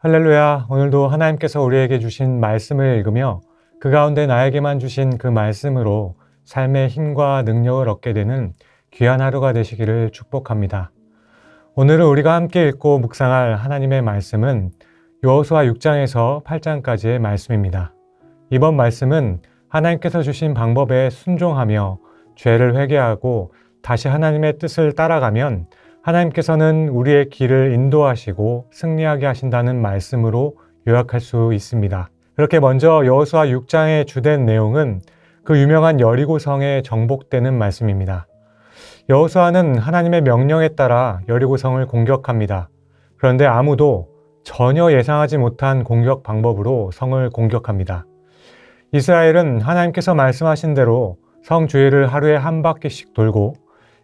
할렐루야. 오늘도 하나님께서 우리에게 주신 말씀을 읽으며 그 가운데 나에게만 주신 그 말씀으로 삶의 힘과 능력을 얻게 되는 귀한 하루가 되시기를 축복합니다. 오늘은 우리가 함께 읽고 묵상할 하나님의 말씀은 여호수아 6장에서 8장까지의 말씀입니다. 이번 말씀은 하나님께서 주신 방법에 순종하며 죄를 회개하고 다시 하나님의 뜻을 따라가면 하나님께서는 우리의 길을 인도하시고 승리하게 하신다는 말씀으로 요약할 수 있습니다. 그렇게 먼저 여호수아 6장의 주된 내용은 그 유명한 여리고성에 정복되는 말씀입니다. 여호수아는 하나님의 명령에 따라 여리고성을 공격합니다. 그런데 아무도 전혀 예상하지 못한 공격 방법으로 성을 공격합니다. 이스라엘은 하나님께서 말씀하신 대로 성 주위를 하루에 한 바퀴씩 돌고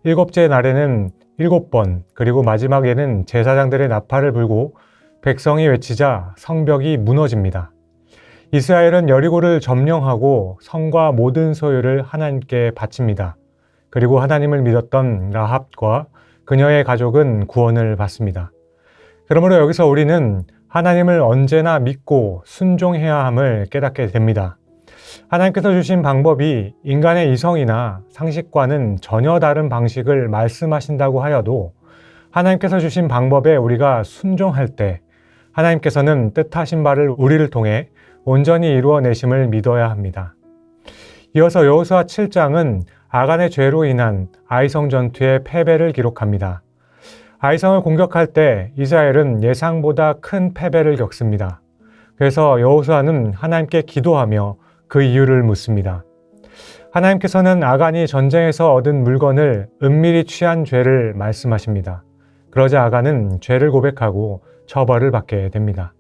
일곱째 날에는 7번, 그리고 마지막에는 제사장들의 나팔을 불고 백성이 외치자 성벽이 무너집니다. 이스라엘은 여리고를 점령하고 성과 모든 소유를 하나님께 바칩니다. 그리고 하나님을 믿었던 라합과 그녀의 가족은 구원을 받습니다. 그러므로 여기서 우리는 하나님을 언제나 믿고 순종해야 함을 깨닫게 됩니다. 하나님께서 주신 방법이 인간의 이성이나 상식과는 전혀 다른 방식을 말씀하신다고 하여도 하나님께서 주신 방법에 우리가 순종할 때 하나님께서는 뜻하신 바를 우리를 통해 온전히 이루어내심을 믿어야 합니다. 이어서 여호수아 7장은 아간의 죄로 인한 아이성 전투의 패배를 기록합니다. 아이성을 공격할 때 이스라엘은 예상보다 큰 패배를 겪습니다. 그래서 여호수아는 하나님께 기도하며 그 이유를 묻습니다. 하나님께서는 아간이 전쟁에서 얻은 물건을 은밀히 취한 죄를 말씀하십니다. 그러자 아간은 죄를 고백하고 처벌을 받게 됩니다.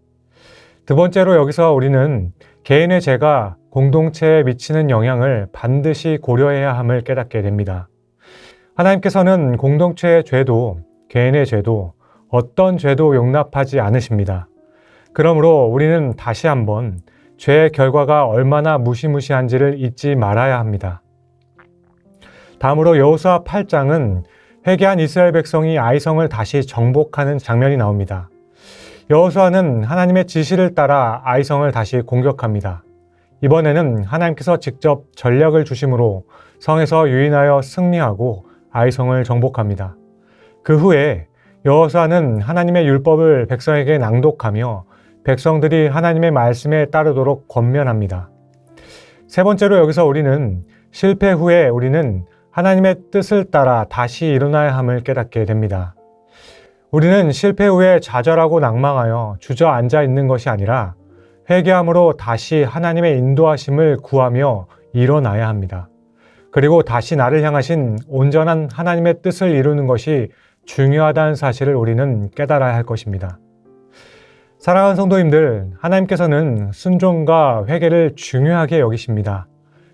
두 번째로 여기서 우리는 개인의 죄가 공동체에 미치는 영향을 반드시 고려해야 함을 깨닫게 됩니다. 하나님께서는 공동체의 죄도 개인의 죄도 어떤 죄도 용납하지 않으십니다. 그러므로 우리는 다시 한번 죄의 결과가 얼마나 무시무시한지를 잊지 말아야 합니다. 다음으로 여호수아 8장은 회개한 이스라엘 백성이 아이성을 다시 정복하는 장면이 나옵니다. 여호수아는 하나님의 지시를 따라 아이성을 다시 공격합니다. 이번에는 하나님께서 직접 전략을 주심으로 성에서 유인하여 승리하고 아이성을 정복합니다. 그 후에 여호수아는 하나님의 율법을 백성에게 낭독하며 백성들이 하나님의 말씀에 따르도록 권면합니다. 세 번째로 여기서 우리는 실패 후에 우리는 하나님의 뜻을 따라 다시 일어나야 함을 깨닫게 됩니다. 우리는 실패 후에 좌절하고 낭망하여 주저앉아 있는 것이 아니라 회개함으로 다시 하나님의 인도하심을 구하며 일어나야 합니다. 그리고 다시 나를 향하신 온전한 하나님의 뜻을 이루는 것이 중요하다는 사실을 우리는 깨달아야 할 것입니다. 사랑하는 성도님들, 하나님께서는 순종과 회개를 중요하게 여기십니다.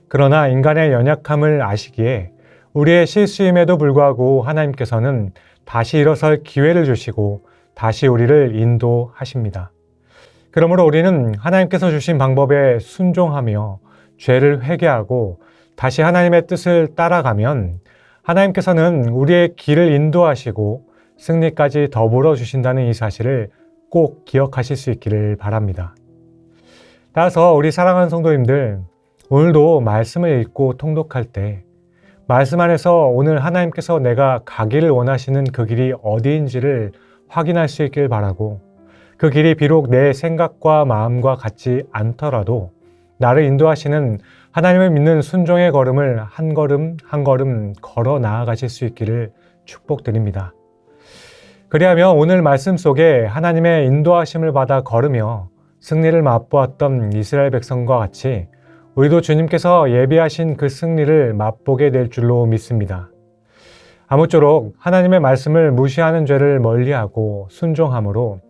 그러나 인간의 연약함을 아시기에 우리의 실수임에도 불구하고 하나님께서는 다시 일어설 기회를 주시고 다시 우리를 인도하십니다. 그러므로 우리는 하나님께서 주신 방법에 순종하며 죄를 회개하고 다시 하나님의 뜻을 따라가면 하나님께서는 우리의 길을 인도하시고 승리까지 더불어 주신다는 이 사실을 꼭 기억하실 수 있기를 바랍니다. 따라서 우리 사랑하는 성도님들, 오늘도 말씀을 읽고 통독할 때 말씀 안에서 오늘 하나님께서 내가 가기를 원하시는 그 길이 어디인지를 확인할 수 있길 바라고, 그 길이 비록 내 생각과 마음과 같지 않더라도 나를 인도하시는 하나님을 믿는 순종의 걸음을 한 걸음 한 걸음 걸어 나아가실 수 있기를 축복드립니다. 그리하면 오늘 말씀 속에 하나님의 인도하심을 받아 걸으며 승리를 맛보았던 이스라엘 백성과 같이 우리도 주님께서 예비하신 그 승리를 맛보게 될 줄로 믿습니다. 아무쪼록 하나님의 말씀을 무시하는 죄를 멀리하고 순종함으로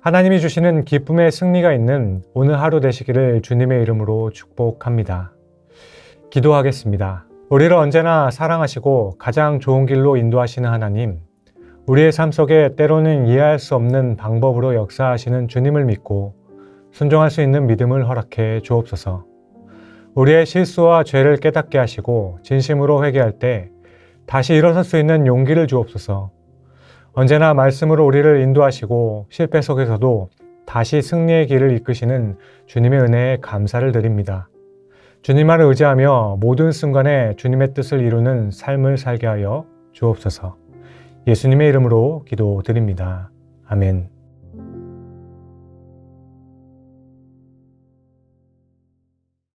하나님이 주시는 기쁨의 승리가 있는 오늘 하루 되시기를 주님의 이름으로 축복합니다. 기도하겠습니다. 우리를 언제나 사랑하시고 가장 좋은 길로 인도하시는 하나님, 우리의 삶 속에 때로는 이해할 수 없는 방법으로 역사하시는 주님을 믿고 순종할 수 있는 믿음을 허락해 주옵소서. 우리의 실수와 죄를 깨닫게 하시고 진심으로 회개할 때 다시 일어설 수 있는 용기를 주옵소서. 언제나 말씀으로 우리를 인도하시고 실패 속에서도 다시 승리의 길을 이끄시는 주님의 은혜에 감사를 드립니다. 주님만을 의지하며 모든 순간에 주님의 뜻을 이루는 삶을 살게 하여 주옵소서. 예수님의 이름으로 기도드립니다. 아멘.